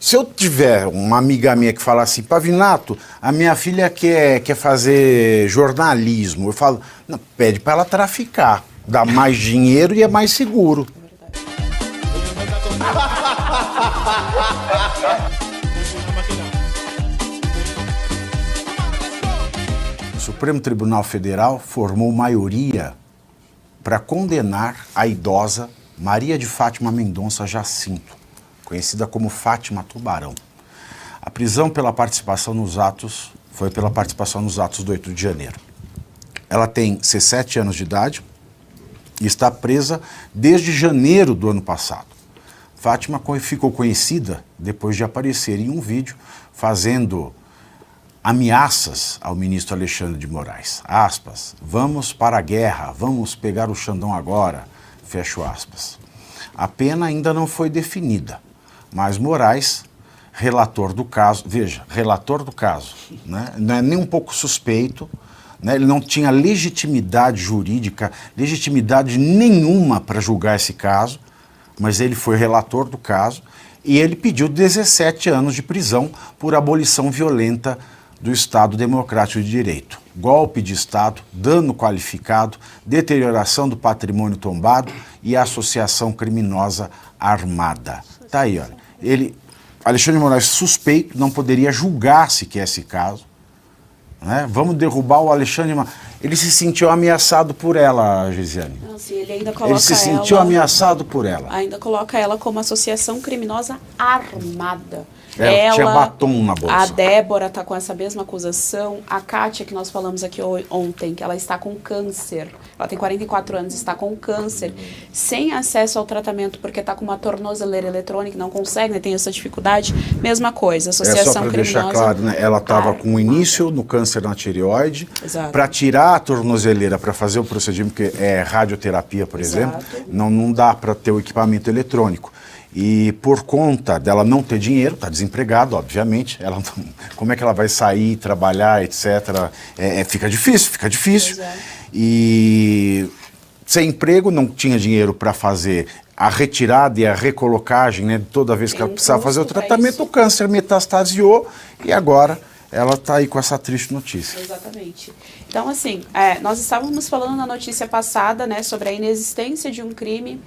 Se eu tiver uma amiga minha que fala assim, Pavinato, a minha filha quer fazer jornalismo, eu falo, não, pede para ela traficar, dá mais dinheiro e é mais seguro. O Supremo Tribunal Federal formou maioria para condenar a idosa Maria de Fátima Mendonça Jacinto, conhecida como Fátima Tubarão. A prisão pela participação nos atos foi pela participação nos atos do 8 de janeiro. Ela tem 17 anos de idade e está presa desde janeiro do ano passado. Fátima ficou conhecida depois de aparecer em um vídeo fazendo ameaças ao ministro Alexandre de Moraes. Aspas, vamos para a guerra, vamos pegar o Xandão agora, fecho aspas. A pena ainda não foi definida, mas Moraes, relator do caso, veja, relator do caso, né, não é nem um pouco suspeito, né, ele não tinha legitimidade jurídica, legitimidade nenhuma para julgar esse caso, mas ele foi relator do caso e ele pediu 17 anos de prisão por abolição violenta do Estado Democrático de Direito. Golpe de Estado, dano qualificado, deterioração do patrimônio tombado e associação criminosa armada. Tá aí, olha. Alexandre de Moraes, suspeito, não poderia julgar sequer esse caso. Né? Vamos derrubar o Alexandre de Moraes. Ele se sentiu ameaçado por ela, Gisiane. Não, sim, ele ainda coloca ele se sentiu ameaçado por ela. Ainda coloca ela como associação criminosa armada. Ela tinha batom na bolsa. A Débora está com essa mesma acusação. A Kátia, que nós falamos aqui ontem, que ela está com câncer. Ela tem 44 anos, está com câncer, sem acesso ao tratamento, porque está com uma tornozeleira eletrônica, não consegue, né, tem essa dificuldade. Mesma coisa, associação só para criminosa. Deixar claro, né, ela estava com o início no câncer na tireoide. Para tirar a tornozeleira, para fazer o procedimento, que é radioterapia, por exemplo, não dá para ter o equipamento eletrônico. E por conta dela não ter dinheiro, está desempregada, obviamente, como é que ela vai sair, trabalhar, etc. Fica difícil. E sem emprego, não tinha dinheiro para fazer a retirada e a recolocagem, né, toda vez que ela precisava fazer o tratamento, o câncer metastasiou e agora ela está aí com essa triste notícia. Exatamente. Então, assim, nós estávamos falando na notícia passada, né, sobre a inexistência de um crime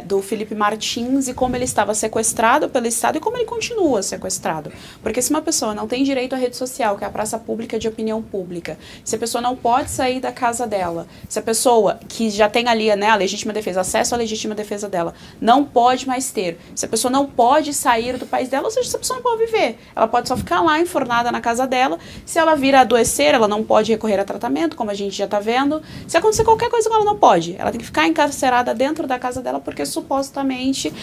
do Felipe Martins e como ele estava sequestrado pelo Estado e como ele continua sequestrado. Porque se uma pessoa não tem direito à rede social, que é a praça pública de opinião pública, se a pessoa não pode sair da casa dela, se a pessoa que já tem ali, né, a legítima defesa, acesso à legítima defesa dela, não pode mais ter, se a pessoa não pode sair do país dela, ou seja, se a pessoa não pode viver, ela pode só ficar lá enfornada na casa dela, se ela vir a adoecer, ela não pode recorrer a tratamento, como a gente já está vendo, se acontecer qualquer coisa com ela, não pode, ela tem que ficar encarcerada dentro da casa dela, porque supostamente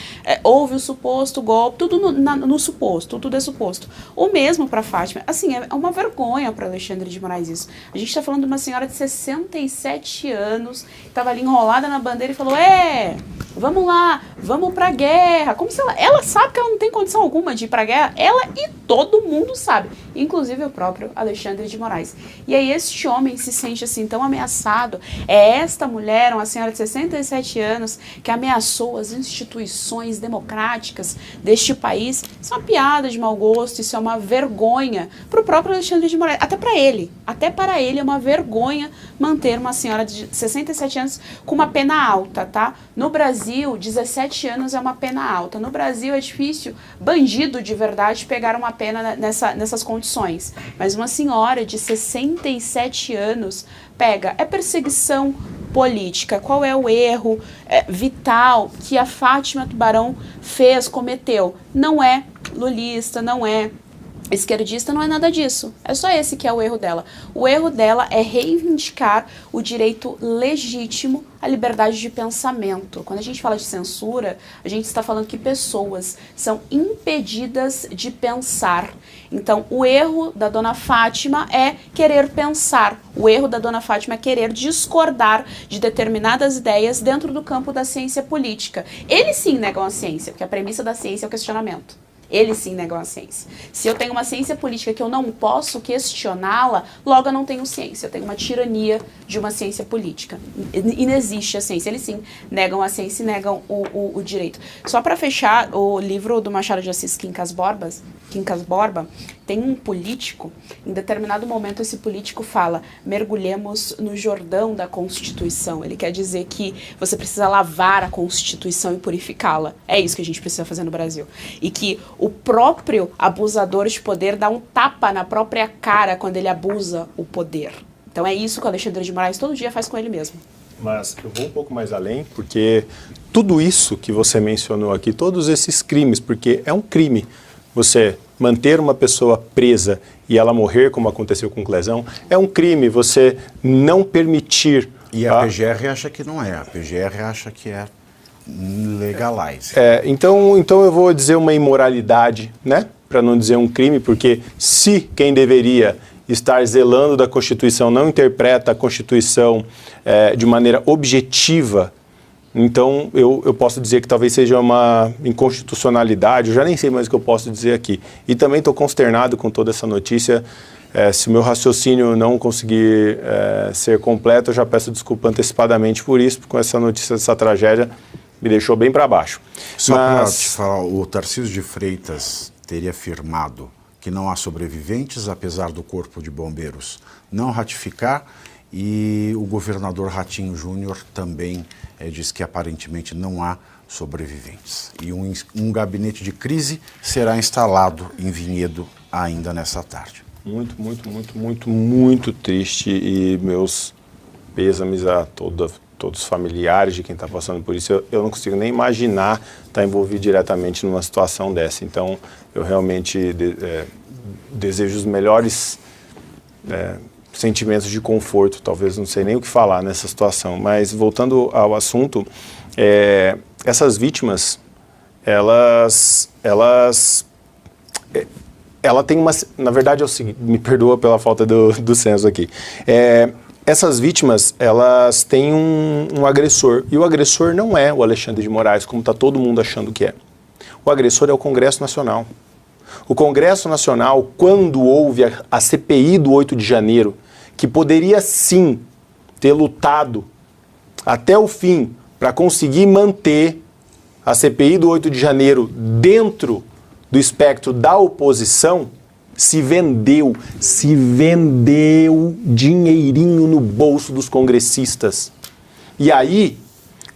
houve o suposto golpe, tudo no suposto, tudo é suposto. O mesmo para Fátima, assim, é uma vergonha para Alexandre de Moraes isso. A gente está falando de uma senhora de 67 anos, que estava ali enrolada na bandeira e falou, vamos lá, vamos pra guerra, como se ela sabe que ela não tem condição alguma de ir pra guerra, ela e todo mundo sabe, inclusive o próprio Alexandre de Moraes. E aí este homem se sente assim tão ameaçado, esta mulher, uma senhora de 67 anos, que ameaçou as instituições democráticas deste país. Isso é uma piada de mau gosto, isso é uma vergonha para o próprio Alexandre de Moraes, até para ele é uma vergonha manter uma senhora de 67 anos com uma pena alta, tá? No Brasil, 17 anos é uma pena alta. No Brasil é difícil bandido de verdade pegar uma pena nessas condições, mas uma senhora de 67 anos pega, é perseguição política. Qual é o erro vital que a Fátima Tubarão cometeu? Não é lulista, não é esquerdista, não é nada disso. É só esse que é o erro dela. O erro dela é reivindicar o direito legítimo à liberdade de pensamento. Quando a gente fala de censura, a gente está falando que pessoas são impedidas de pensar. Então, o erro da dona Fátima é querer pensar. O erro da dona Fátima é querer discordar de determinadas ideias dentro do campo da ciência política. Eles sim negam a ciência, porque a premissa da ciência é o questionamento. Eles sim negam a ciência. Se eu tenho uma ciência política que eu não posso questioná-la, logo eu não tenho ciência. Eu tenho uma tirania de uma ciência política. Inexiste a ciência. Eles sim negam a ciência e negam o direito. Só para fechar, o livro do Machado de Assis, Quincas Borba, tem um político, em determinado momento esse político fala: mergulhemos no Jordão da Constituição. Ele quer dizer que você precisa lavar a Constituição e purificá-la. É isso que a gente precisa fazer no Brasil. E que o próprio abusador de poder dá um tapa na própria cara quando ele abusa o poder. Então é isso que o Alexandre de Moraes todo dia faz com ele mesmo. Mas eu vou um pouco mais além, porque tudo isso que você mencionou aqui, todos esses crimes, porque é um crime você manter uma pessoa presa e ela morrer, como aconteceu com o Clezão, é um crime você não permitir... E a PGR acha que não é, a PGR acha que é legalize. Então eu vou dizer uma imoralidade, né? Para não dizer um crime, porque se quem deveria estar zelando da Constituição não interpreta a Constituição de maneira objetiva, então eu posso dizer que talvez seja uma inconstitucionalidade, eu já nem sei mais o que eu posso dizer aqui. E também estou consternado com toda essa notícia. Se o meu raciocínio não conseguir ser completo, eu já peço desculpa antecipadamente por isso, porque com essa notícia dessa tragédia me deixou bem para baixo. Só para te falar, o Tarcísio de Freitas teria afirmado que não há sobreviventes, apesar do Corpo de Bombeiros não ratificar, e o governador Ratinho Júnior também diz que aparentemente não há sobreviventes. E um gabinete de crise será instalado em Vinhedo ainda nessa tarde. Muito triste, e meus pêsames a todos os familiares de quem está passando por isso. Eu não consigo nem imaginar estar envolvido diretamente numa situação dessa. Então, eu realmente desejo os melhores sentimentos de conforto. Talvez não sei nem o que falar nessa situação. Mas, voltando ao assunto, essas vítimas, ela tem uma... Na verdade é o seguinte, me perdoa pela falta do senso aqui. Essas vítimas, elas têm um agressor, e o agressor não é o Alexandre de Moraes, como está todo mundo achando que é. O agressor é o Congresso Nacional. O Congresso Nacional, quando houve a CPI do 8 de janeiro, que poderia sim ter lutado até o fim para conseguir manter a CPI do 8 de janeiro dentro do espectro da oposição, se vendeu dinheirinho no bolso dos congressistas. E aí,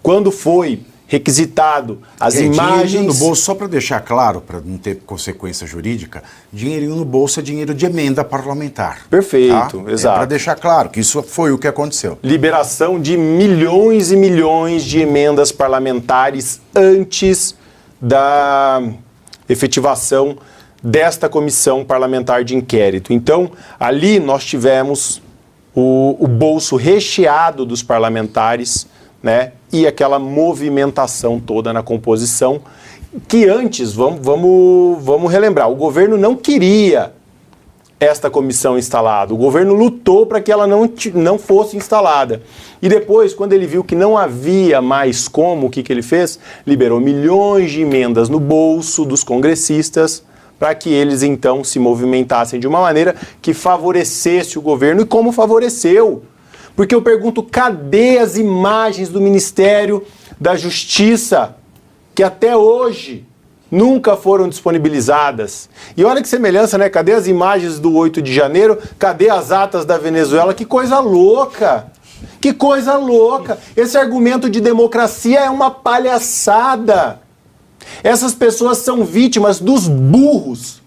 quando foi requisitado as imagens... Dinheirinho no bolso, só para deixar claro, para não ter consequência jurídica, dinheirinho no bolso é dinheiro de emenda parlamentar. Perfeito, tá? Exato. Para deixar claro que isso foi o que aconteceu. Liberação de milhões e milhões de emendas parlamentares antes da efetivação desta comissão parlamentar de inquérito. Então, ali nós tivemos o bolso recheado dos parlamentares, né, e aquela movimentação toda na composição, que antes, vamos relembrar, o governo não queria esta comissão instalada, o governo lutou para que ela não fosse instalada. E depois, quando ele viu que não havia mais como, o que ele fez? Liberou milhões de emendas no bolso dos congressistas, para que eles então se movimentassem de uma maneira que favorecesse o governo. E como favoreceu? Porque eu pergunto, cadê as imagens do Ministério da Justiça, que até hoje nunca foram disponibilizadas? E olha que semelhança, né? Cadê as imagens do 8 de janeiro? Cadê as atas da Venezuela? Que coisa louca! Que coisa louca! Esse argumento de democracia é uma palhaçada. Essas pessoas são vítimas dos burros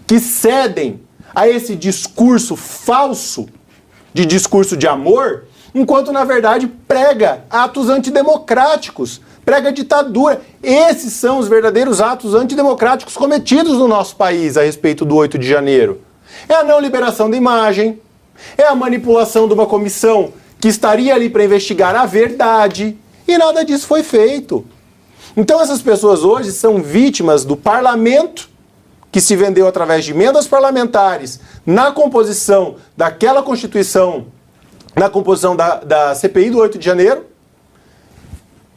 que cedem a esse discurso falso, de discurso de amor, enquanto na verdade prega atos antidemocráticos, prega ditadura. Esses são os verdadeiros atos antidemocráticos cometidos no nosso país a respeito do 8 de janeiro. É a não liberação da imagem, é a manipulação de uma comissão que estaria ali para investigar a verdade, e nada disso foi feito. Então essas pessoas hoje são vítimas do parlamento, que se vendeu através de emendas parlamentares na composição daquela Constituição, na composição da CPI do 8 de janeiro,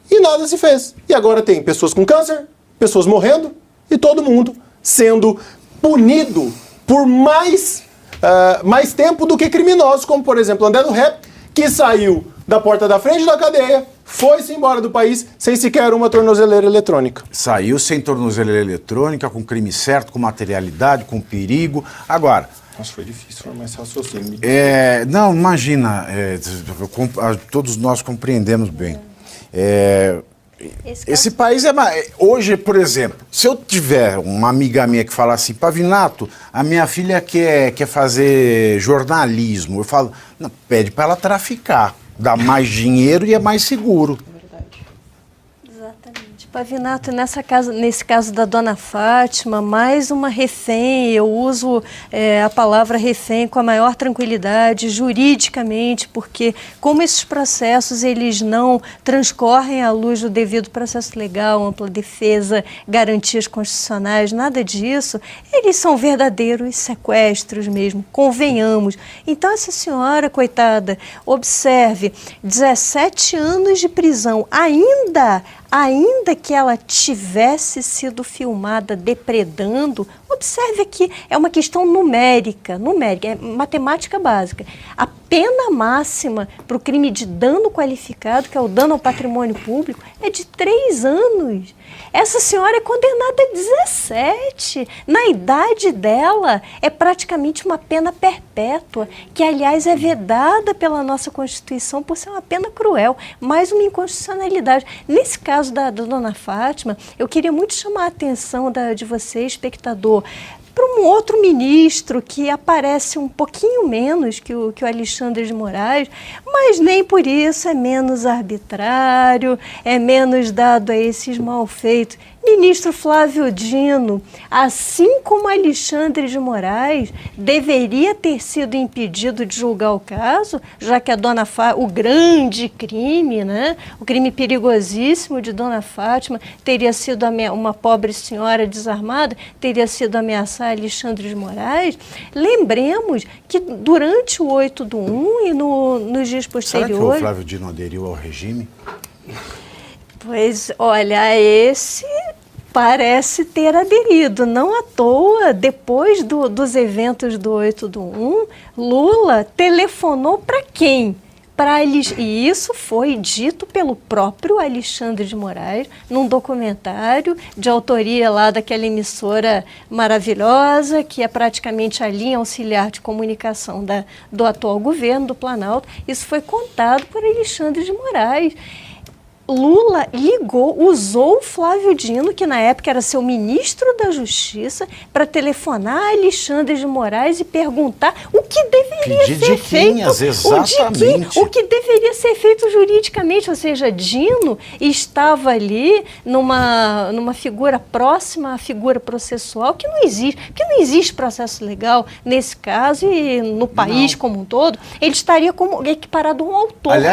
e nada se fez. E agora tem pessoas com câncer, pessoas morrendo, e todo mundo sendo punido por mais tempo do que criminosos, como, por exemplo, André do Rep, que saiu da porta da frente da cadeia, foi-se embora do país sem sequer uma tornozeleira eletrônica. Saiu sem tornozeleira eletrônica, com crime certo, com materialidade, com perigo. Agora... Nossa, foi difícil formar esse raciocínio. Não, imagina, todos nós compreendemos bem. Esse país hoje, por exemplo, se eu tiver uma amiga minha que fala assim, Pavinato, a minha filha quer fazer jornalismo, eu falo, não, pede para ela traficar, dá mais dinheiro e é mais seguro. Exatamente. Pavinato, nesse caso da dona Fátima, mais uma refém, eu uso a palavra refém com a maior tranquilidade, juridicamente, porque como esses processos eles não transcorrem à luz do devido processo legal, ampla defesa, garantias constitucionais, nada disso, eles são verdadeiros sequestros mesmo, convenhamos. Então essa senhora, coitada, observe, 17 anos de prisão, ainda que ela tivesse sido filmada depredando, observe aqui, é uma questão numérica, é matemática básica. A pena máxima para o crime de dano qualificado, que é o dano ao patrimônio público, é de 3 anos. Essa senhora é condenada a 17. Na idade dela, é praticamente uma pena perpétua, que, aliás, é vedada pela nossa Constituição por ser uma pena cruel, mais uma inconstitucionalidade. Nesse caso da dona Fátima, eu queria muito chamar a atenção de você, espectador, para um outro ministro que aparece um pouquinho menos que o Alexandre de Moraes, mas nem por isso é menos arbitrário, é menos dado a esses malfeitos. Ministro Flávio Dino, assim como Alexandre de Moraes, deveria ter sido impedido de julgar o caso, já que o grande crime, né, o crime perigosíssimo de dona Fátima, teria sido uma pobre senhora desarmada, teria sido ameaçar Alexandre de Moraes. Lembremos que durante o 8/1 e nos dias posteriores... Será que o Flávio Dino aderiu ao regime? Pois, olha, esse parece ter aderido. Não à toa, depois dos eventos do 8/1, Lula telefonou para quem? E isso foi dito pelo próprio Alexandre de Moraes, num documentário de autoria lá daquela emissora maravilhosa, que é praticamente a linha auxiliar de comunicação do atual governo, do Planalto. Isso foi contado por Alexandre de Moraes. Lula usou o Flávio Dino, que na época era seu ministro da Justiça, para telefonar a Alexandre de Moraes e perguntar o que deveria ser feito. Exatamente. O que deveria ser feito juridicamente, ou seja, Dino estava ali numa figura próxima à figura processual que não existe, porque não existe processo legal nesse caso e no país como um todo, ele estaria como equiparado a um autor.